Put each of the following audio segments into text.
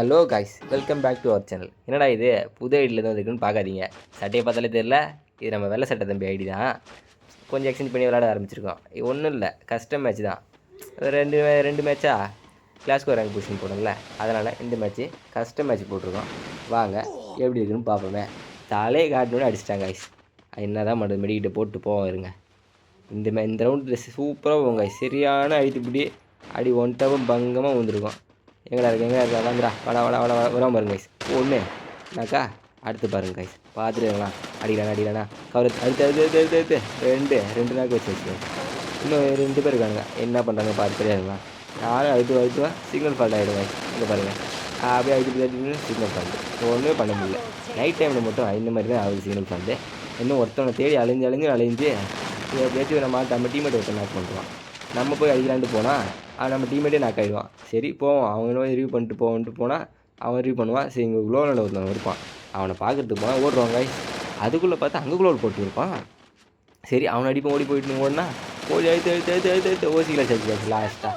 Hello guys, welcome back to our channel. என்னடா இது புது ஐடியில் தான் இருக்குன்னு பார்க்காதீங்க. சட்டையை பார்த்தாலே தெரியல, இது நம்ம வெள்ளை சட்டை தம்பி ஐடி தான். கொஞ்சம் எக்ஸ்சேஞ்ச் பண்ணி விளையாட ஆரம்பிச்சிருக்கோம். ஒன்றும் இல்லை, கஸ்டம் மேட்ச் தான். ரெண்டு மேட்சா கிளாஸ்க்கு ரேங்க் புஷிங் போடணும்ல, அதனால் இந்த மேட்ச்சு கஸ்டம் மேட்ச் போட்டிருக்கோம். வாங்க எப்படி இருக்குன்னு பார்ப்போமே. தலையை காட்டினோட அடிச்சிட்டாங்க காய்ஸ். என்ன தான் பண்ணுறது, மெடிக்கிட்ட போட்டு போவோம் இருங்க. இந்த ரவுண்ட் ட்ரெஸ் சூப்பராக போவோம் காய்ஸ். சரியான அடித்துப்பிடி அடி ஒன்ட்டாவும் பங்கமாக வந்துருக்கோம். எங்கடா இருக்கா வாங்கடா, வட வராமல் பாருங்க கைஸ். ஒன்று நாக்கா அடுத்து பாருங்க கைஸ், பார்த்துருக்கலாம். அடிக்கிறானா கவர் அடுத்து ரெண்டு நாக்கு வச்சு இன்னும் 2 பேர் இருக்கானுங்க. என்ன பண்ணுறாங்க பார்த்துட்டே இருக்கலாம். நானும் அழுத்துவா சிக்னல் ஃபால்ட் ஆகிடுங்க. இங்கே பாருங்கள், அப்படியே அழுத்து சிக்னல் ஃபால்ட்டு ஒன்றுமே பண்ண முடியல. நைட் டைமில் மட்டும் இந்த மாதிரி தான் ஆகுது சிக்னல் ஃபால்ட்டு. இன்னும் ஒருத்தவனை தேடி அலைஞ்சு எப்படியாச்சும் நம்ம டீமேட் ஒருத்தர் நாக் பண்ணுறான். நம்ம போய் அடிக்கலான்ட்டு போனால் நம்ம டீமேட்டே நாக் ஆகிடுவான். சரி போவோம், அவங்க ரிவ்யூ பண்ணிட்டு போனால் அவன் ரிவ்யூ பண்ணுவான். சரி இங்கே குளோவில் ஒருத்தவன் இருப்பான், அவனை பார்க்கறதுக்கு போனால் ஓடுறவங்க. அதுக்குள்ளே பார்த்தா அங்கே குளோவில் போட்டு இருப்பான். சரி அவனை அடிப்போம், ஓடினா ஓடி அழுத்து ஓசிக்கில் அடிச்சாச்சு. லாஸ்ட்டாக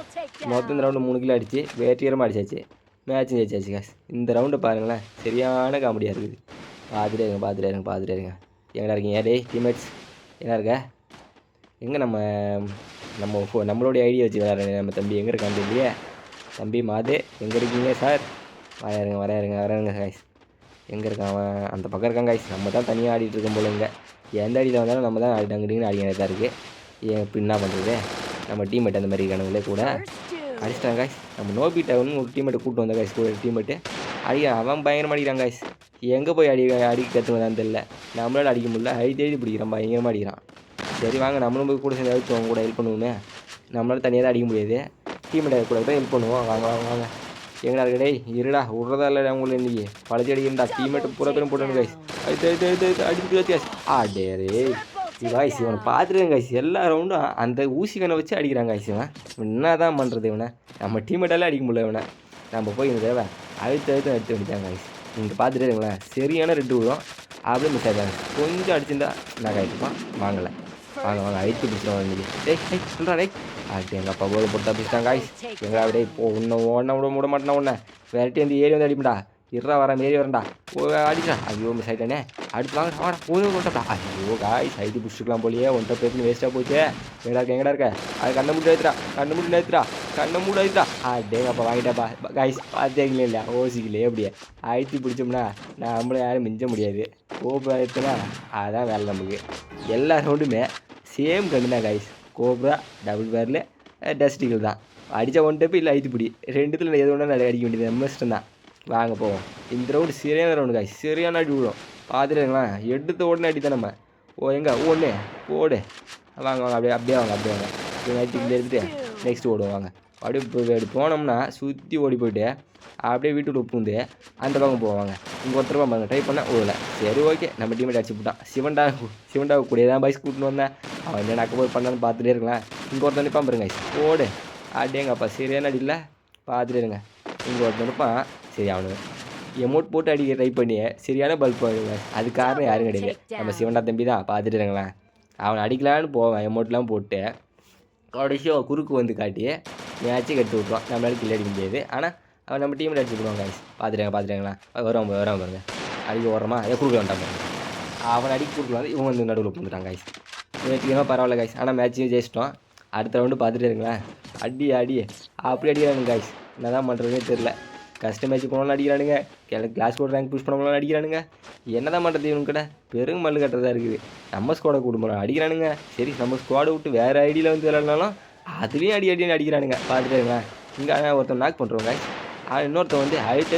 மொத்தம் இந்த ரவுண்டு 3 கிலோ அடிச்சு வெற்றிகரமாக அடிச்சாச்சு. மேட்சும் ஜெயிச்சாச்சு காசு. இந்த ரவுண்டை பாருங்களேன், சரியான காமெடியாக இருக்குது. பார்த்துட்டே இருங்க. எங்கடா இருக்கீங்க டேய் டீம்மேட்ஸ்? என்ன இருக்க? எங்கே நம்மளுடைய ஐடியா வச்சு விளையாடுறேன் நம்ம தம்பி. எங்கே இருக்கான் இல்லையே தம்பி மாதே, எங்கே இருக்கீங்க சார்? வரையாருங்க காய்ஸ். எங்கே இருக்கான் அவன்? அந்த பக்கம் இருக்கான் காய்ஸ். நம்ம தான் தனியாக ஆடிட்டு இருக்கோம் போல. இங்கே எந்த அடியில் வந்தாலும் நம்ம தான் அங்கிட்டு ஆடிக்கிட்டு தான் இருக்குது. இப்போ என்ன பண்ணுறது, நம்ம டீம்மேட் அந்த மாதிரி இருக்கானுங்களே கூட அடிச்சிட்டாங்க காய்ஸ். நம்ம நோபிட்டாவுன்னு ஒரு டீம்மேட்டை கூப்பிட்டு வந்த காய்ஸ். ஒரு டீம்மேட்டு அவன் பயங்கரமாக அடிக்கிறான் காய்ஸ். எங்கே போய் அடிக்க கற்றுவதான்னு தெரியல. நம்மளால் அடிக்க முடியல, தேடி பிடிக்கிறான், பயங்கரமாக அடிக்கிறான். சரி வாங்க நம்மளும் போய் கூட சேர்ந்து அவங்க கூட ஹெல்ப் பண்ணுவோமே. நம்மளால் தனியாக தான் அடிக்க முடியாது, டீம்மேட்டை கூட தான் ஹெல்ப் பண்ணுவோம். வாங்க எங்கடா இருக்கடே இருடா, விட்றதா இல்லை அவங்கள இன்றைக்கி பழச்சி அடிக்கிறா. டீம்மேட்டை பூரா பேரும் போட்டோன்னு காய்ஸ். அடிச்சு டேரே காய்ஸ். இவனை பார்த்துருக்கேன் காய்ஸ். எல்லா ரவுண்டும் அந்த ஊசி கண்ணை வச்சு அடிக்கிறாங்க காய்ஸ். இவன் என்ன தான் பண்ணுறது, இவனை நம்ம டீம்மேட்டாலே அடிக்க முடியல. இவனை நம்ம போய் இந்த தேவை அழுத்து அடித்தாங்க காய்ஸ். நீங்கள் பார்த்துட்டே இருங்களேன், சரியான ரெட்டு விழும். அப்படியே மிஸ் ஆகிட்டாங்க. கொஞ்சம் அடிச்சிருந்தா நான் ஆகிட்டுப்பான். வாங்க அழித்து பிடிச்சிடும் இன்றைக்கி. சொல்கிறா டேய் எங்கள் அப்பா போல போட்டு தப்பிச்சிட்டாங்க காய்ஸ். எங்கடா அப்படியே இப்போ ஓட விட மாட்டேனா ஒன்று வேறட்டி வந்து ஏறி வந்து அடிப்படா. ஏறி வரேன்டா அடிச்சா. ஐயோ மிஸ் ஆகிட்டானே. அடுத்து வாங்கடா போட்டா. ஐயோ காய்ஸ் ஐடி பிடிச்சிக்கலாம் போலியே. ஒன்றை பேருக்கு வேஸ்ட்டாக போச்சு. எங்கடா இருக்க? அது கண்ணை மூடி ஏற்றுறா. அப்போ வாங்கிட்டாப்பா காய்ஸ். பார்த்தீங்களே இல்லையா ஓசிக்கலையே. எப்படியே அழுத்தி பிடிச்சோம்னா நம்மளை யாரும் மிஞ்ச முடியாது. கோபுரா எடுத்துனா அதுதான் வேலை நமக்கு. எல்லா ரவுண்டுமே சேம் கண்ணு தான் காய்ஸ். கோப்ரா டபுள் பேரில் டஸ்டிகள் தான். அடித்தா ஒன் டப்பு இல்லை ஐத்துப்பிடி, ரெண்டுத்தில் எது ஒன்றா அடிக்க வேண்டியது நம்ம இஷ்டம் தான். வாங்க போவோம். இந்த ரவுண்டு சரியான ரவுண்டு காய்ஸ். சரியான அடி விடும். பார்த்துட்டுங்களா, எடுத்த உடனே அடி தான் நம்ம. எங்கே ஒன்று போடு. வாங்க அப்படியே வாங்க நைட்டுக்குள்ளே எடுத்துகிட்டு நெக்ஸ்ட்டு ஓடுவாங்க. அப்படியே போனோம்னா சுற்றி ஓடி போய்ட்டு அப்படியே வீட்டுக்குள்ள பூந்து அந்த பக்கம் போவாங்க. இங்கே ஒருத்தர் பாருங்க ட்ரை பண்ணால் ஓடல. சரி ஓகே, நம்ம டீமேட் அடிச்சு போட்டான். சிவண்டா கூடிய தான் பாய்ஸ் கூட்டின்னு வந்தேன். அவன் என்ன நக்க போய் பண்ணான்னு பார்த்துட்டே இருக்கலாம். இங்கே ஒருத்தர் நிற்பான் பாருங்க ஓடு. அப்படியேங்கப்பா சரியான அடி இல்லை, பார்த்துட்டே இருங்க. இங்கே ஒருத்தர் நிற்பான். சரி அவனு எமௌண்ட் போட்டு அடிக்க ட்ரை பண்ணி சரியான பல்ப் வாங்குங்க. அது காரணம் யாரும் கிடையாது, நம்ம சிவண்டா தம்பி தான். பார்த்துட்டு இருங்களேன், அவனை அடிக்கலான்னு போவேன் எமௌண்ட்லாம் போட்டு கடைசியாக குறுக்கு வந்து காட்டி மேட்சே கட்டு விட்ருவான். நம்மளால கில் அடிக்க முடியாது. ஆனால் அவன் நம்ம டீமில் அடிச்சு விடுவாங்க காய்ஸ். பார்த்துட்டாங்களா வரான் பாருங்க. அடிக்க ஓடுறமா அதை கொடுக்க வேண்டாம் பாருங்க. அவனை அடிக்க கொடுக்கலாம், இவன் வந்து நடுவில் வந்துட்டான் காய்ஸ். நேற்றுக்கமாக பரவாயில்ல காய்ஸ். ஆனால் மேட்சையும் ஜெயிச்சிட்டோம். அடுத்த ரவுண்டு பார்த்துட்டே இருங்களேன். அடி அப்படி அடிக்கிறானுங்க காய்ஸ். என்ன தான் பண்ணுறதுனே தெரில. கஸ்டம் மேட்ச் போனாலும் அடிக்கிறானுங்க, கிளாஸ் கோட் ரேங்க் புஷ் பண்ணாலும் அடிக்கிறானுங்க. என்ன தான் பண்ணுறது இவனு கிட்ட பெரும் மல்லு கட்டுறதா இருக்குது. நம்ம ஸ்குவாடை கூட்டு அடிக்கிறானுங்க. சரி நம்ம ஸ்குவாடை விட்டு வேறு ஐடியில் வந்து விளையாடனாலும் அதுலேயும் அடின்னு அடிக்கிறானுங்க. பார்த்துட்டே இருங்களேன். இங்கே ஒருத்தன் நாக் பண்ணுறவங்க இன்னொருத்தன் வந்து அழுத்தே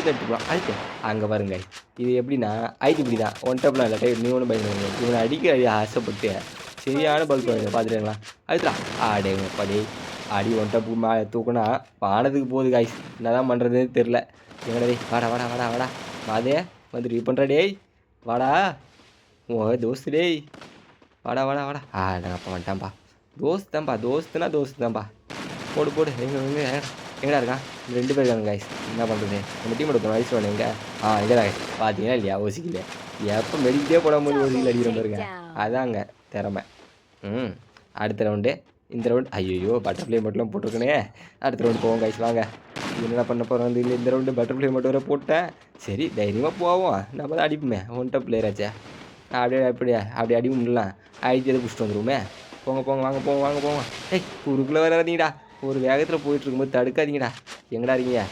அழுத்து அங்கே பாருங்க. இது எப்படின்னா இப்படி தான் ஒன் டப்லாம் இல்லை நீ ஒன்றும் பயன்படுங்க. இவனை அடிக்க ஆசைப்பட்டு சரியான பல்ப் வாங்க. பார்த்துட்டீங்களா அழுத்தலாம் அடி ஒன் டப்புக்கு தூக்குனா வானத்துக்கு போகுது காய்ஸ். என்ன தான் பண்ணுறதுன்னு தெரில. எங்கடா வாடா மாதே வந்து ரீ பண்ணுற டேய் வாடா தோஸ்து டேய் வாடா நாங்கள் அப்பா வந்துட்டான்ப்பா. தோஸ்துனா தான்ப்பா. போடு எங்கடா இருக்கான்? 2 பேர் இருக்காங்க காய்ஸ். என்ன பண்ணுறது, நம்ம டீம் எடுத்தோம் வயசு வேணும். எங்கே இங்கே தான் பார்த்தீங்கன்னா இல்லையா ஓசிக்கல. எப்போ மெடிக்கிட்டே போடாமல் ஓசிக்கல அடிக்கிற பாருங்க. அதாங்க திறமை. அடுத்த ரவுண்டு இந்த ரவுண்ட் ஐயோ பட்டர்ஃப்ளை மட்டும் போட்டிருக்கனே. அடுத்த ரவுண்டு போவோம் காய்ஸ். வாங்க என்னடா பண்ண போகிறோம் வந்து இந்த ரவுண்டு பட்டர்ஃப்ளை மட்டும் வர போட்டேன். சரி தைரியமாக போவோம், நம்ம தான் அடிப்போமே, ஒன் டப் பிளேயராச்சே. அப்படியே அடி முடியலாம், அடித்து எது பிடிச்சிட்டு வந்துடுவோமே. போங்க போங்க, வாங்க போங்க, வாங்க போங்க. ஏய் குறுக்குள்ளே வராதீங்கடா, ஒரு வேகத்தில் போயிட்டு இருக்கும்போது தடுக்காதீங்கடா. எங்கடா இருக்கீங்க?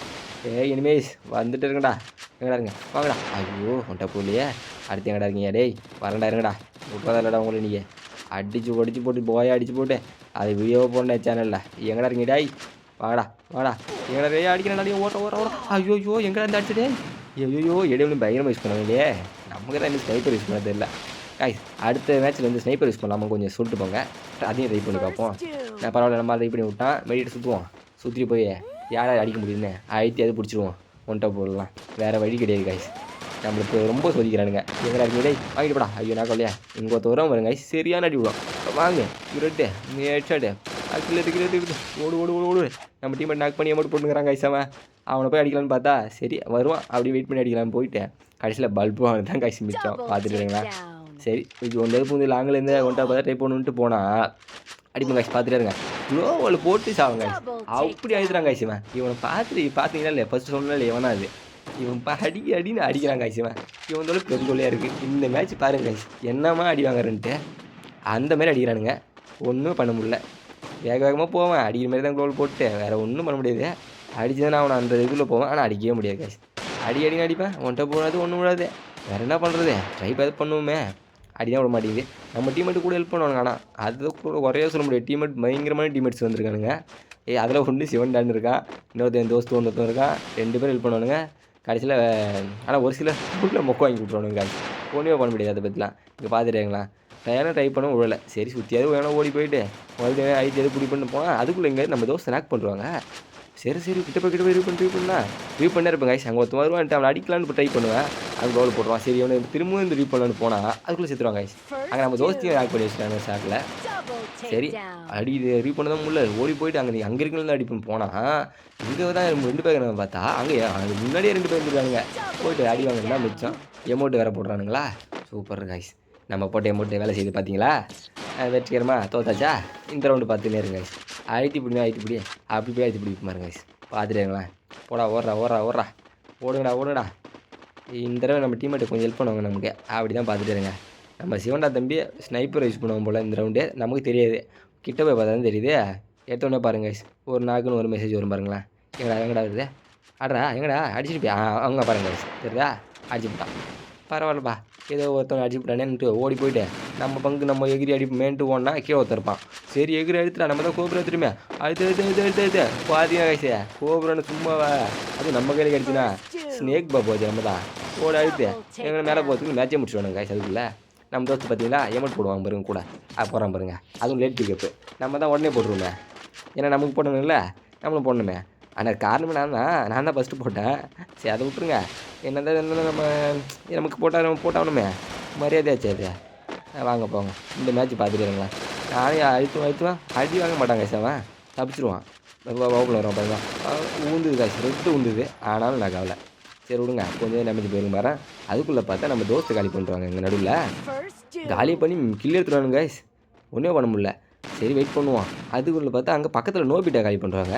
இனிமேஸ் வந்துட்டு இருங்கடா. எங்கடா இருங்க, வாங்கடா. ஐயோ ஒன் டப் இல்லையே. அடுத்து எங்கடா இருக்கீங்க? டேய் வரண்டா இருங்கடா, விட்றதா இல்லைடா உங்களை. நீங்கள் அடித்து போட்டு போயை அடித்து போட்டு அது வீடியோவை போடணும் சேனலில். எங்கடா இருக்கீங்க? டேய் வாடா வாடா. எங்கடா ரே அடிக்கிறேன், ஓட்ட ஓட ஓட. ஐயோ எங்கடா இருந்து அடிச்சுடே. ஐயோ இடைவெளி பயங்கரமாக யூஸ் பண்ணுவோம் இல்லையே. நமக்கு தான் இன்னும் ஸ்னைப்பர் யூஸ் பண்ணது இல்லை. காய்ஸ் அடுத்த மேட்ச்சில் வந்து ஸ்னைப்பர் யூஸ் பண்ணலாமா கொஞ்சம் சொல்லிட்டு போங்க, அதையும் ட்ரை பண்ணி பார்ப்போம். நான் பரவாயில்ல, நம்ம ட்ரை பண்ணி விட்டான் மெடிட்டு சுற்றுவோம். சுற்றி போய் யாராவது அடிக்க முடியுதுன்னு அழுத்தி அது பிடிச்சிருவோம். ஒன் டப் போடலாம், வேறு வழி கிடையாது காய்ஸ். நம்மளுக்கு ரொம்ப சோதிக்கிறானுங்க. எங்கடா இருக்கீங்க? டேய் வாங்கிட்டு போடா. ஐயோ நான் கொள்ளையா இங்கே ஒருத்த வரும் வருங்க காய்ஸ், சரியான அடி விடுவோம். வாங்க ரெட்டு ஹெட்ஷாட்டு கிலோ ஓடு ஓடு ஓடு ஓடு. நம்ம டீமை நாக் பண்ணி அமௌண்ட் போட்டுக்கிறாங்க காய்ஸ். அவனை போய் அடிக்கலான்னு பார்த்தா சரி வருவான், அப்படியே வெயிட் பண்ணி அடிக்கலான்னு போயிட்டு கடைசியில் பல்பு அவன் தான் காய்ச்சி மிச்சம். பார்த்துட்டுங்களா? சரி இது ஒன்று பூந்து லாங்கிலேருந்து ஒன்றா பார்த்தா ட்ரை பண்ணுன்ட்டு போனால் அடிப்பேன் காய்ச்சி. பார்த்துட்டே இருங்க, க்ளோவில் போட்டு சாவங்க காய்ச்சி. அப்படி அழுத்துறான் காய்ச்சி. இவனை பார்த்தீங்களா இல்லையா? ஃபஸ்ட்டு சொன்னா இல்லை இவனா அது. இவன் அடின்னு அடிக்கிறான் காய்ச்சிவன். இவன் தோட பெருங்கொல்லையாக இருக்குது. இந்த மேட்ச் பாருங்க காய்ச்சி, என்னமா அடி வாங்குறன்ட்டு அந்த மாதிரி அடிக்கிறானுங்க. ஒன்றும் பண்ண முடியல. வேகமாக போவேன், அடிக்கிற மாதிரி தான் க்ளோவில் போட்டு வேறு ஒன்றும் பண்ண முடியாது. அடிச்சு தான் அவனை அந்த இதுக்குள்ளே போவேன், ஆனால் அடிக்கவே முடியாது காய்ச்சி. அடின்னு அடிப்பேன், ஒன்றை போகாது ஒன்றும் விடாது. வேறு என்ன பண்ணுறது, ட்ரை பார்த்து பண்ணுவோமே. அடி தான் விட மாட்டேங்குது. நம்ம டீமேட்டு கூட ஹெல்ப் பண்ணுவானுங்க, ஆனால் அது கூட குறைய சொல்ல முடியாது. டீமேட் பயங்கரமான டீமேட்ஸ் வந்திருக்கானுங்க. அதில் ஒன்று சிவன் இருக்கான், இன்னொருத்தன் தோஸ்து ஒருத்தன் இருக்கான். 2 பேர் ஹெல்ப் பண்ணுவானுங்க கடைசியில். ஆனால் ஒரு சில ஃபுட்டில் மொக்க வாங்கி விட்ருவானுங்க காய்ச்சி. ஒன்றுமே பண்ண முடியாது. அதை பற்றிலாம் இங்கே பார்த்துட்டேங்களா? ட்ரை பண்ண விடலை. சரி சுற்றியாவது வேணால் ஓடி போயிட்டு மறுபடியும் ஐடி எது பிடி பண்ணி போனால் அதுக்குள்ளே எங்கே நம்ம தோஸ்தை ஸ்நாக் பண்ணுவாங்க. சரி கிட்ட போய் ரிவ்யூ பண்ணே இருப்பேன் காய்ச்சி. அங்கே ஒருத்தன் வருவான்ட்டு அவனை அடிக்கலான்னு ட்ரை பண்ணுவேன், அது கோல் போடுவான். சரி அவனை திரும்பவும் இந்த ரிவ்யூ பண்ணலான்னு போனால் அதுக்குள்ளே செத்துருவாங்க காய்ச்சி. அங்கே நம்ம தோஸ்தையும் ஹேக் பண்ணி வச்சுட்டாங்க ஷாட்டில். சரி அடி ரிவ்யூ பண்ண தான் முடியல, ஓடி போயிட்டு அங்கே இருக்கணும் அடிப்பேன் போனால் இங்கே தான் 2 பேர் நம்ம பார்த்தா அங்கே முன்னாடியே 2 பேர் இருந்துருக்காங்க. போயிட்டு அடி வாங்கினா மிச்சம். எமௌண்ட்டு வேறு போடுறானுங்களா? Super guys. நம்ம போட்ட எமௌண்ட்டு வேலை செய்து பார்த்தீங்களா? வெற்றிகரமாக தோத்தாச்சா? இந்த ரவுண்டு பார்த்துன்னே இருங்க காய்ஸ். அழுத்தி பிடி அப்படி போய் அழுத்தி பிடிக்க பாருங்க காய்ஸ். பார்த்துட்டேங்களேன். போடா ஓடுறா ஓடுங்கடா. இந்த தடவை நம்ம டீமேட்டு கொஞ்சம் ஹெல்ப் பண்ணுவாங்க நமக்கு. அப்படி தான் பார்த்துட்டு இருங்க. நம்ம சிவண்டா தம்பி ஸ்னைப்பர் யூஸ் பண்ணுவோம் போல் இந்த ரவுண்டு. நமக்கு தெரியாது, கிட்ட போய் பார்த்தா தான் தெரியுது. எடுத்தோடனே பாருங்க காய்ஸ், ஒரு நாக்குன்னு ஒரு மெசேஜ் வரும் பாருங்களேன். எங்கடா இருக்குது? எங்கடா அடிச்சுட்டு அவங்க பாருங்க காய்ஸ். சரிதா? அடிச்சு விட்டான். பரவாயில்லப்பா, ஏதோ ஒருத்தவங்க அடிச்சு விட்டானேன்ட்டு ஓடி போயிட்டு நம்ம பங்கு நம்ம எகிரி அடிப்போமேன்ட்டு ஓடனா கீழே ஒருத்தருப்பான். சரி எகிரி அழுத்துட்டா, நம்ம தான் கோபுரம் எடுத்துருமே. அடுத்து பார்த்தீங்கன்னா காய்ச்சியா கோபுரம்னு சும்மாவா? அது நம்ம கையில் கிடச்சுன்னா ஸ்னேக் போச்சு. நம்ம தான் ஓட அழுத்து எங்கே மேலே போகிறதுக்கு மேட்சே முடிச்சுடுவானுங்க காய்ச்சி. அதுக்குள்ளே நம்ம தோஸ்து பார்த்தீங்களா எமௌண்ட் போடுவாங்க பாருங்க கூட. போகிறான் பாருங்க, அதுவும் லேட் பிக்கப்பு. நம்ம தான் உடனே போட்டுருவோமே, ஏன்னா நமக்கு போடணும்ல, நம்மளும் போடணுமே. ஆனால் காரணமே நான் தான் ஃபஸ்ட்டு போட்டேன். சரி அதை விட்டுருங்க. என்னதான் இருந்தாலும் நமக்கு போட்டாகணுமே, மரியாதையாச்சு அது. வாங்க போங்க, இந்த மேட்ச் பார்த்துட்டு இருங்களேன். நானே அழுத்துவேன் அடி வாங்க மாட்டாங்க சார், தப்பிச்சிருவான். வகுப்பில் வரோம் பாருங்க, ஊந்துது காசு ரெட்டு ஊந்துது. ஆனாலும் நான் கவலை. சரி விடுங்க, கொஞ்சம் நம்பிச்சு போயிருங்க பாரு. அதுக்குள்ளே பார்த்தா நம்ம தோஸ்து காலி பண்ணுறாங்க. எங்கள் நடுவில் காலி பண்ணி கில்லி எடுத்துருவானுங்க காய்ஸ். ஒன்றே பண்ண முடியல. சரி வெயிட் பண்ணுவோம். அதுக்குள்ளே பார்த்தா அங்கே பக்கத்தில் நோபிட்டா காலி பண்ணுறாங்க.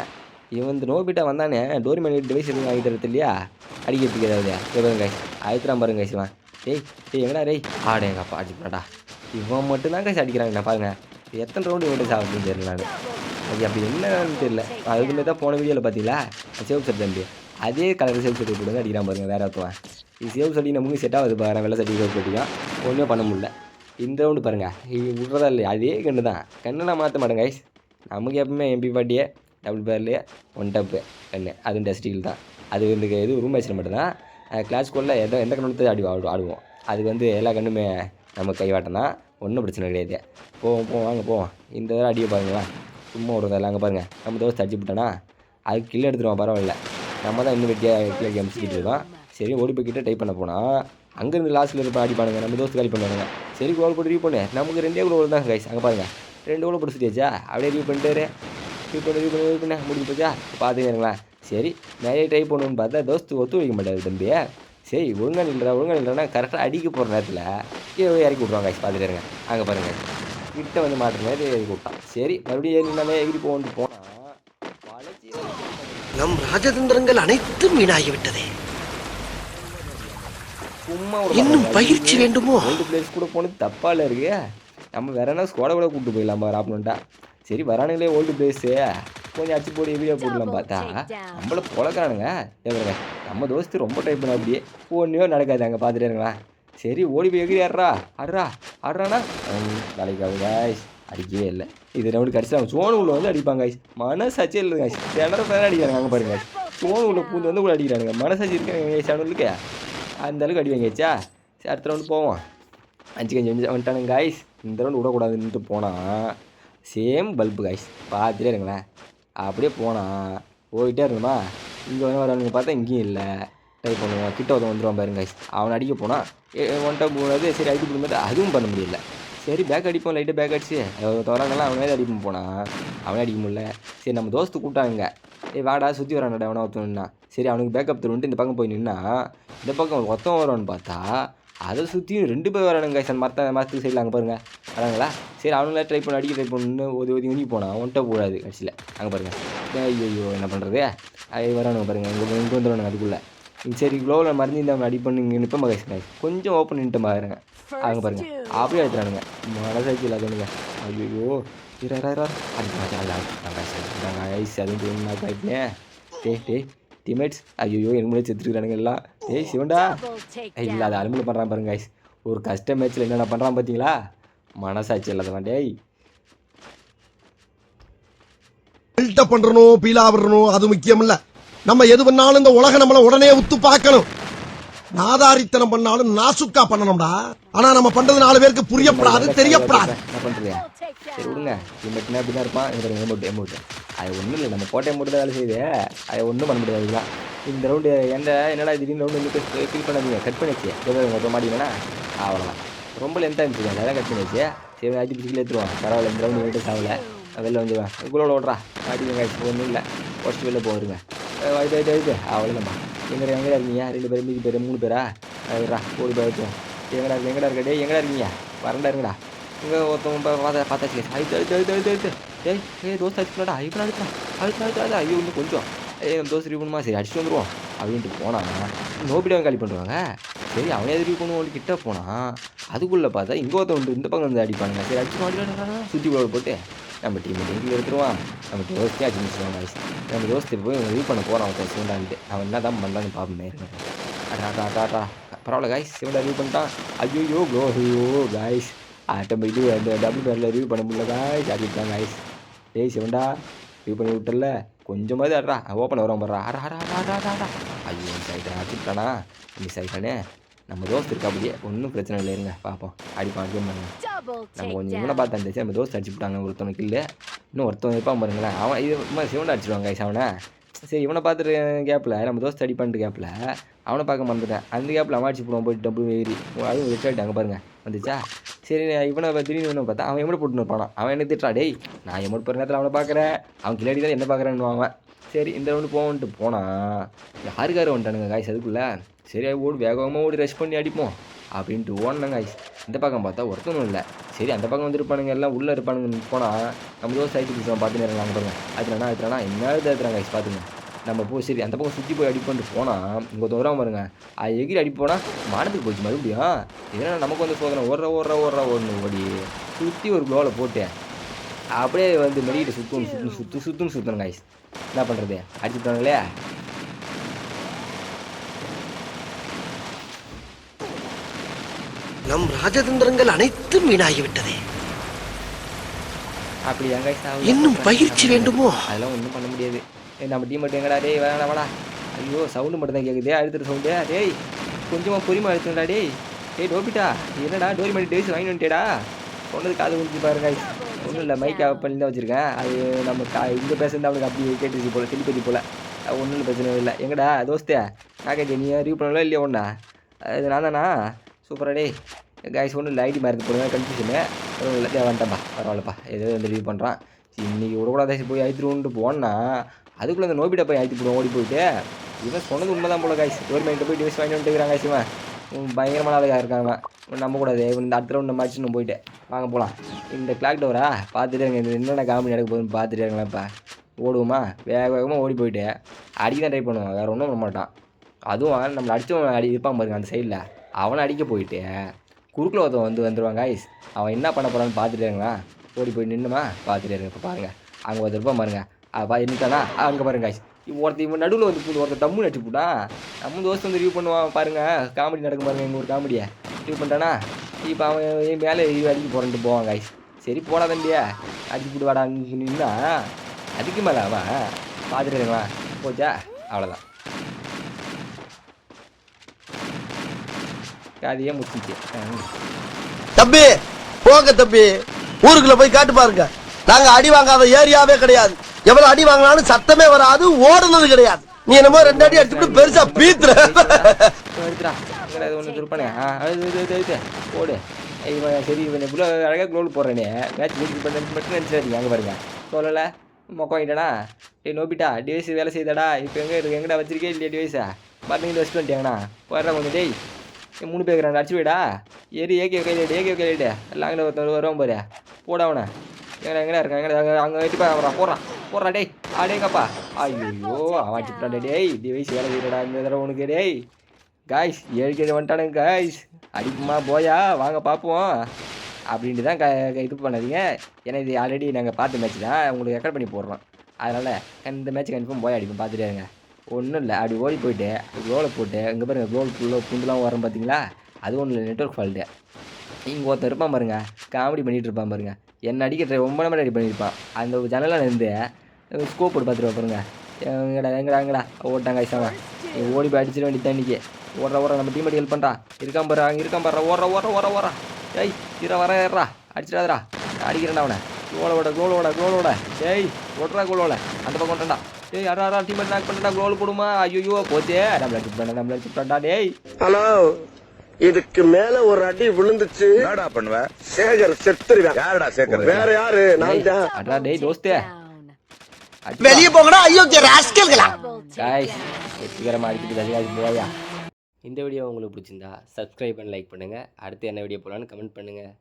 இவன் வந்து நோபிட்டா வந்தானே டோரிமேன் டிவைஸ் எதுவும் வாங்கி தரது இல்லையா அடிக்கிறதுக்கு ஏதாவது? பாருங்க காய்ஸ், அழுத்துறான் பாருங்க காய்ஸ். டேய் எங்கடா எங்கள் அப்பா அடிச்சுடாடா. இவன் மட்டும்தான் காய்ச்சி அடிக்கிறாங்க. நான் பாருங்கள் எத்தனை ரவுண்டு இவன்ட்டு சாப்பிட்டுன்னு தெரியல. நான் அது அப்படி என்னன்னு தெரியல. அதுக்குமே தான் போன வீடியோவில் பார்த்தீங்களா சேவ் சட்டி தம்பி, அதே கலர் சேவ் சட்டி போட்டு அடிக்கிறான் பாருங்க. வேறு ஒருத்தவன் இது சேவ் சட்டி நமக்கு செட் ஆகுது பாருங்க. வெள்ளை சட்டி சேவ் சட்டியும் ஒன்றுமே பண்ண முடியல. இந்த ரவுண்டு பாருங்கள், இது விட்றதா இல்லையா? அதே கன்று தான். கண்ணு நான் மாற்ற மாட்டேன் கைஸ். நமக்கு எப்பவுமே MP40 டபுள் பேர்லேயே ஒன் டப்பு கண்ணு, அதுவும் டஸ்டில் தான். அது இந்த இது ரூம் மேட்ச்சில் மட்டும்தான். கிளாஸ் ஸ்கூலில் எந்த கண்ணு ஆடுவோம். அதுக்கு வந்து எல்லா கண்ணுமே நம்ம கைவாட்டினா ஒன்றும் பிரச்சனை கிடையாது. போவோம். இந்த தடவை அடியை பாருங்களேன், சும்மா விடுறதில்ல. அங்கே பாருங்கள், நம்ம தோசை அடிச்சு விட்டோன்னா அதுக்கு கில்லு எடுத்துருவோம். பரவாயில்ல, நம்ம தான் இன்னும் வெட்டியாக கிலோ அடிச்சுக்கிட்டு இருக்கோம். சரி ஓடி போய்கிட்ட டைப் பண்ண போனால் அங்கேருந்து லாஸ்ட்டில் இருப்ப அடிப்பானுங்க. நம்ம தோஸ்து காலி பண்ணுவாங்க. சரி கோல் போட்டு ரிவ்யூ பண்ணு. நமக்கு 2 கோல் தான் கைஸ். அங்கே பாருங்கள் 2 கோல் போட்டு சுற்றியாச்சா? அப்படியே ரிவ்யூ பண்ணிட்டு ரிவ்யூ பண்ண முடிஞ்சு போச்சா? பார்த்துக்கிறீங்களா? சரி நிறைய ட்ரை பண்ணணும்னு பார்த்தா தோஸ்து ஒத்து வைக்க மாட்டாது தம்பி. சரி ஒழுங்காக இல்லைன்னா கரெக்டாக அடிக்க போகிற நேரத்தில் கீழே இறக்கி விட்ருவாங்க கைஸ். பார்த்துட்டு அங்கே பாருங்கள், கிட்ட வந்து மாட்டுற மாதிரி இறக்கி விட்டான். சரி மறுபடியும் ஏறினாலே எகிரி போகணுட்டு போனால் வளைச்சி நம் ராஜதந்திரங்கள் அனைத்தும் வீணாகிவிட்டதே. சும்மா இன்னும் பயிற்சி வேண்டுமோ? ஓல்டு பிளேஸ் கூட போனது தப்பால இருக்கு. நம்ம வேற என்ன ஸ்குவாட கூட கூப்பிட்டு போயிடலாம் ராப்னண்டா. சரி வரானுங்களே ஓல்டு பிளேஸு கொஞ்சம் அடிச்சு போட்டு எவியா போடலாம் பார்த்தா நம்மள பொழக்கிறானுங்க. எவ்வளோ நம்ம தோஸ்து ரொம்ப ட்ரை பண்ண அப்படியே ஒன்றையோ நடக்காது அங்கே பார்த்துட்டே இருங்களேன். சரி ஓடி போய் எகிரி ஆடுறானா வேலைக்கு ஆகுது காய்ஸ். அடிக்கவே இல்லை. இது ரவுண்டு கடிச்சு அவங்க சோனு உள்ள வந்து அடிப்பாங்க காய்ஸ். மனசாச்சே இல்லை காய்ஸ். பேர் அடிக்கிறாங்க அங்கே பாருங்க காய்ஸ். சோனு உள்ள பூந்து வந்து கூட அடிக்கிறானுங்க. மனசாட்சி இருக்காங்க சேனலுக்கு அந்த அளவுக்கு அடி வாங்கியாச்சா. சரி அடுத்த ரவுண்டு போவோம். 5-5 வந்துட்டானுங்க காய்ஸ். இந்த ரவுண்டு விடக்கூடாதுன்ட்டு போனால் சேம் பல்பு காய்ஸ். பார்த்துட்டே இருங்களேன். அப்படியே போயிட்டே இருக்கணுமா. இங்கே வரவனுங்க பார்த்தா இங்கேயும் இல்லை. ட்ரை பண்ணுவோம். கிட்ட வந்துடுவான் பாருங்க காய்ஸ். அவனை அடிக்க போனால் ஒன் டைம் போனது. சரி அடிக்க போடும்போது அதுவும் பண்ண முடியல. சரி பேக் அடிப்போம். லைட்டாக பேக் அடிச்சு தவறாங்கலாம் அவனே அடிப்போம் போனான். அவனே அடிக்க முடியல. சரி நம்ம தோஸ்து கூப்பிட்டாங்க. வாடா சுற்றி வரானடா அவனை ஒருத்தவனா. சரி அவனுக்கு பேக்கப் தருவன்ட்டு இந்த பக்கம் போய் நின்னா இந்த பக்கம் ஒருத்தவன் வருவான்னு பார்த்தா அதை சுற்றியும் 2 பேர் வரானுங்க காய்ஸ். அந்த மரத்துக்கு சைடில் அங்கே பாருங்கள் வராங்களா. சரி அவனுங்களா ட்ரை பண்ணி ஒதுங்கி போனான். ஒன்ட்ட போடாது கடைசியில் அங்கே பாருங்கள். ஐயோ என்ன பண்ணுறது. வரானுங்க பாருங்கள். இங்கே வந்துடுவானுங்க அதுக்குள்ளே. சரி க்ளோவில் மருந்து இந்த அடி பண்ணி இங்கே நிற்போம் காய்ஸ். கொஞ்சம் ஓப்பன் நின்ட்டு பாருங்க. அங்கே பாருங்கள் அப்படியே எடுத்துறானுங்க. மனசாட்சி இல்லாதவனுங்க. ஐயோ ஐஸ் அதுவும் தோணுனாக்காய்ப்பேன். டே டீமேட்ஸ். ஐயோ எனக்கு முன்னாடி செத்துருக்கானுங்க எல்லாம். சிவண்டா இல்லை அது அலுமில் பண்ணுறான் பாருங்க ஐஸ். ஒரு கஷ்ட மேட்ச்சில் என்னென்ன பண்ணுறான் பார்த்தீங்களா. மனசாட்சி இல்லாதவன். டேய் பில்டப் பண்றணும் பீலா விடணும் அது முக்கியம் இல்ல. நம்ம எது பண்ணாலும் இந்த உலக நம்மள உடனே உத்து பார்க்கணும். நாதாரித்தனம் பண்ணாலும் நாசுக்கா பண்ணணும்டா. ஆனா நம்ம பண்றது 4 பேருக்கு புரியப்படாது தெரியப்படாது. என்ன பண்றது. சரி விடுங்க. இம்மட்டினா அப்படிதான் இருப்பான். எமௌண்ட் அது ஒன்றும் இல்லை. நம்ம போட்ட எமௌண்ட் தான் வேலை செய்யுது. அது ஒன்றும் பண்ண முடியாது. இதுதான் இந்த ரவுண்டு என்னடா திடீர்னு ரவுண்டு வந்து ஃபீல் பண்ணாதீங்க. கட் பண்ணிச்சு மொத்தம் மாட்டிங்கன்னா அவ்வளோதான். ரொம்ப லென்த்தாக இருந்துச்சு. அதெல்லாம் கட் பண்ணிச்சு. சரி ஆச்சு பிடிச்சிக்கல எடுத்துருவான். பரவாயில்ல இந்த ரவுண்டு வீட்டு சாவல வெளில வந்துடுவேன். குளோட ஓடுறா அடிங்க ஒன்றும் இல்லை. ஃபஸ்ட்டு வெளில போகிறங்க. இது அவ்வளோதான்ப்பா. எங்கடா இருக்கீங்க 2 பேர் மீதி பேர் 3 பேரா ஓடி போயிடுவோம். எங்கடா இருக்கா எங்கடா இருக்கீங்க வரண்டா இருங்கடா. இங்கே ஒருத்தவங்க பார்த்தாச்சு. தோசை அடிச்சுடா அழுத்தா ஐயோ இன்னும் கொஞ்சம் தோசை ரிவ்யூ பண்ணுமா. சரி அடிச்சுட்டு வந்துடுவோம் அப்படின்ட்டு போனால் நோபிடாவை காலி பண்ணுவாங்க. சரி அவனே ரிவ்யூ பண்ணுவோம் கிட்ட போனால் அதுக்குள்ளே பார்த்தா இங்கே ஒருத்தவங்க இந்த பக்கம் வந்து அடிப்பானுங்க. சரி அடிச்சு சுற்றி போட்டு நம்ம டீம் எங்கில் எடுத்துருவான். நம்ம தோஸ்தே அடிச்சுருவாங்க காய்ஸ். நம்ம தோஸ்து போய் ரிவ்யூ பண்ண போகிறான் அவன் சிவண்டான்ட்டு. அவன் என்ன தான் பண்ணுறான்னு பார்ப்போமே. டாட்டா பரவாயில்ல காய்ஸ். சிவண்டா ரிவ்யூ பண்ணிட்டான். ஐயோ காய்ஸ் நம்ம இது அந்த டபுள் பேரில் ரிவ்யூ பண்ண முடியல காய்ஸ். அடிப்பாங்க காய்ஸ். சிவண்டா ரிவ்யூ பண்ணி விட்டல கொஞ்சமாவது ஆடுறா. ஓப்பன் வரோம் பாடுறா. ஐயோ மிஸ் ஆகிட்டானே. நம்ம தோஸ்து இருக்கா அப்படியே ஒன்றும் பிரச்சனை இல்லை. இருங்க பார்ப்போம். அடிப்பான் அடிக்க பாருங்க. நம்ம கொஞ்சம் இவனை பார்த்து அடிச்சு நம்ம தோஸ்து அடிச்சு விட்டாங்க. ஒருத்தவனுக்கு இல்லை இன்னும் ஒருத்தவன் இருப்பான் பாருங்களேன். அவன் இது சிவனை அடிச்சிடுவாங்க கைஸ் அவனை. சரி இவனை பார்த்துட்டு கேப்பில் நம்ம தோஸ்து அடிப்பான்ட்டு கேப்பில் அவனை பார்க்க மறந்துட்டேன். அந்த கேப்பில் அவன் அடிச்சு போடுவான். போயிட்டு டபுள் ஏறி அதுவும் வெச்சாட்டு அங்கே பாருங்க வந்துச்சா. சரி இவனை திடீர்னு இவனை பார்த்தா அவன் எமௌண்ட் போட்டுன்னு இருப்பான். அவன் என்ன திட்டா. டேய் நான் எமௌண்ட் போகிற நேரத்தில் அவனை பார்க்குறேன். அவன் கிளாடி தான் என்ன பார்க்குறேன்னு அவன். சரி இந்த ரவுண்டு போவோன்ட்டு போனால் யாருக்காரு வந்துட்டானுங்க காய்ஸ் அதுக்குள்ளே. சரி வேகமாக ஓடி ரஷ் பண்ணி அடிப்போம் அப்படின்ட்டு ஓடனாங்க காய்ஸ். இந்த பக்கம் பார்த்தா ஒருத்தனும் இல்லை. சரி அந்த பக்கம் வந்துருப்பானுங்க எல்லாம் உள்ளே இருப்பானுங்க. போனால் நம்ம தோசை ஆகிட்டு பிடிச்சோம் பார்த்து நேரம் நாங்கள் பாருங்க. அதுனா என்ன எடுத்துறாங்க காய்ஸ் பார்த்துங்க. நம்ம போய் சரி அந்த பக்கம் சுற்றி போய் அடிப்போன்ட்டு போனால் இங்கே தோறாம பாருங்க. அது எகிரி அடிப்போனால் மானத்துக்கு போச்சு மறுபடியும். இதனால் நமக்கு வந்து சோதனை ஓடணும் ஓடி சுற்றி ஒரு க்ளோவில் போட்டு அப்படியே வந்து மெடிக்கிட்டு சுற்றணும் காய்ஸ். என்ன பண்ணுறது அடிச்சுட்டானுங்களே. நம் ராஜதந்திரங்கள் அனைத்தும் வீணாகிவிட்டதே. அப்படி எங்க இன்னும் பயிற்சி வேண்டுமோ. அதெல்லாம் ஒன்றும் பண்ண முடியாது. நம்ம டீம் மட்டும் எங்கடா டேய் வேணாடா. ஐயோ சவுண்டு மட்டும் தான் கேட்குது. அழுத்துற சவுண்டு. டேய் கொஞ்சமாக பொறுமை அழுத்துங்கடா. டேய் டோபிட்டா என்னடா டோரி மாதிரி டேஸ் வாங்கி வந்துட்டேடா. சொன்னது காது குடிச்சு பாருங்க. ஒன்றும் இல்லை மைக் ஆஃப் பண்ணி தான் வச்சுருக்கேன். அது நம்ம இங்கே பேசுறது அவனுக்கு அப்படி கேட்டுச்சு போல் திருப்பதி போல். ஒன்றும் பிரச்சனை இல்லை. எங்கடா தோஸ்தே நான் கேட்டேன் நீ ரிவ்யூ பண்ணலாம் இல்லையா ஒன்றா. இது நான் தானா சூப்பராக டே காய்ஸ். ஒன்றும் இல்லை ஐடி மார்க்கு போடுங்க கன்ஃபியூஷனு ஒன்றும் இல்லை. வந்துட்டேன்ப்பா பரவாயில்லப்பா ஏதோ வந்து ரிவ்யூ பண்ணுறான். இன்றைக்கி விடக்கூடாது போய் அழுத்துருவோன்ட்டு போனால் அதுக்குள்ளே அந்த நோபிட்ட போய் அழுத்தி போடுவோம் ஓடி போயிட்டு. இவன் சொன்னது உண்மை தான் போல காய்ஸ். கவர்மெண்ட்டை போய் டிவைஸ் வாங்கி வந்துட்டுக்கிறாங்க காய்ஸ். இவன் பயங்கரமான ஆளுக்காக இருக்காங்க. நம்ப கூடாது. இந்த அடுத்த ரவுண்ட் நம்ம அடிச்சுன்னு போயிட்டு வாங்க போகலாம். இந்த கிளாக் டவரா பார்த்துட்டு என்னென்ன காமெடி நடக்க போகுதுன்னு பார்த்துட்டு இருங்களேன்ப்பா. ஓடுவோமா, வேக வேகமாக ஓடி போயிட்டு அடிக்க தான் ட்ரை பண்ணுவான், வேறு ஒன்றும் பண்ண மாட்டான். அதுவும் நம்மளை அடித்தவன் இருப்பான் பாருங்க அந்த சைடில், அவனை அடிக்க போயிட்டு குறுக்கில் ஒருத்தன் வந்துடுவான் காய்ஸ். அவன் என்ன பண்ண போகிறான்னு பார்த்துட்டே இருங்களா, ஓடி போய் நின்றுமா பார்த்துட்டே இருங்க. இப்போ பாருங்கள் அங்கே ஒருத்தர் இருப்பான் பாருங்க, இருக்கானா அங்கே பாருங்க காய்ஸ். இவன் நடுவில் வந்து ஒருத்தர் டம்மு நடிச்சு போட்டான். நம்ம தோஸ்து வந்து ரிவ்யூ பண்ணுவான் பாருங்கள், காமெடி நடக்கும் பாருங்கள். எங்கள் ஒரு காமெடியை ரிவ்யூ பண்ணிட்டானா, இப்போ அவன் மேலே அடிக்க போகிறேன்ட்டு போவான் காய்ஸ். சரி போடா தம்பியா அடிச்சு போட்டு வாடான்னு நின்னா அதுக்கு மேலே அவன் பார்த்துட்டு இருங்களா போச்சா, அவ்வளோதான் காதையே முடிச்சிச்சு. தம்பி போங்க தம்பி, ஊருக்குள்ள போய் காட்டு பாருங்க. நாங்க அடி வாங்காத ஏரியாவே கிடையாது. எவ்வளவு அடி வாங்கினாலும் சத்தமே வராது, ஓடுனது கிடையாது. நீ என்னமோ 2 அடி அடிச்சுட்டு பெருசா பீத்துற. ஒன்று திருப்பானே ஓடு. இவன் சரி இவன் இவ்வளோ அழகாக க்ளோல் போடுறேனே, மேட்ச் வீட்டுக்கு மட்டும் நினச்சிடாதீங்க. அங்கே பாருங்க சொல்லலை மொக்கம் வாங்கிட்டானா. நோபிட்டா டிவைஸ் வேலை செய்தாடா, இப்போ எங்கடா வச்சிருக்கே இல்லையா டிவைஸா, மறுபடியும் வச்சுட்டு வந்துட்டாங்கண்ணா. வர்றா கொஞ்சம் டேய் 3 பேர் இருக்கிறாங்க, அடிச்சு போயிடா. ஏகே கையிட்டு எல்லாம் அங்கே ஒருத்தர் வருவான் பாரு, போட அவனை. எங்கடா இருக்கான் அங்கே வெட்டிப்பா வரான், போடுறான் டேய் ஆடேங்கப்பா. ஐயோ அவன் அடிச்சுட்டான் டேய், டிவைஸ் வேலை செய்யறடா இந்த தடவை உனக்கு டேய். காய்ஸ் 7 வந்துட்டானுங்க காய்ஸ், அடிக்குமா போயா வாங்க பார்ப்போம் அப்படின்ட்டு தான் இது பண்ணாதீங்க. ஏன்னா இது ஆல்ரெடி நாங்கள் பார்த்த மேட்ச் தான், உங்களுக்கு ரெக்கார்ட் பண்ணி போடுறோம். அதனால் இந்த மேட்ச் கன்ஃபார்ம் போய் அடிப்போம், பார்த்துட்டே இருங்க. ஒன்றும் இல்லை, அப்படி ஓடி போயிட்டு க்ளோவில் போட்டு இங்கே பாருங்கள் க்ளோல் ஃபுல்லாக புண்டுலாம் வரும் பார்த்தீங்களா, அது ஒன்றும் இல்லை நெட்ஒர்க் ஃபால்ட்டு. இங்கே ஒருத்தர் இருப்பான் பாருங்க, காமெடி பண்ணிகிட்டு இருப்பான் பாருங்க, என்ன அடிக்க ரொம்ப நேரம் ரெடி பண்ணியிருப்பான். அந்த ஜன்னலில் இருந்து ஸ்கோப் போட்டு பார்த்துருவா பாருங்க. எங்கடா ஓட்டாங்க ஐசாவா, நீ ஓடி போய் அடிச்சிட வேண்டிய தண்ணிக்கு. ஓடுற நம்ம டீம் ஹெல்ப் பண்ணுறா, இருக்கான் பாரு அங்கே இருக்கான் பாரு, ஓடுறா ஏய் வர்றா அடிச்சிடாதரா, அடிக்கிறேன்டா அவனை. க்ளோலோட ஏய் ஓடுறா க்ளோவில் அந்த பக்கம் கொண்டா. ஏய் யாரா டீம் நாக் பண்ணா, க்ளோவில் போடுமா. ஐயோ போச்சே, நம்மள சுட்டாண்டா டேய். ஹலோ, இதுக்கு மேல ஒரு அடி விழுந்துச்சு என்னடா பண்ணுவ? சேகர் செத்துருவேன். யாருடா சேகர்? வேற யாரு, நான் தான். அடடா டேய் தோஸ்தே வெளியே போங்கடா, ஐயோ ராஸ்கல்களா. காய்ஸ் வெற்றிகரமாக அடிச்சுட்டு போயா. இந்த வீடியோ உங்களுக்கு பிடிச்சிருந்தா சப்ஸ்கிரைப் பண்ணி லைக் பண்ணுங்கள். அடுத்து என்ன வீடியோ போகலான்னு கமெண்ட் பண்ணுங்கள்.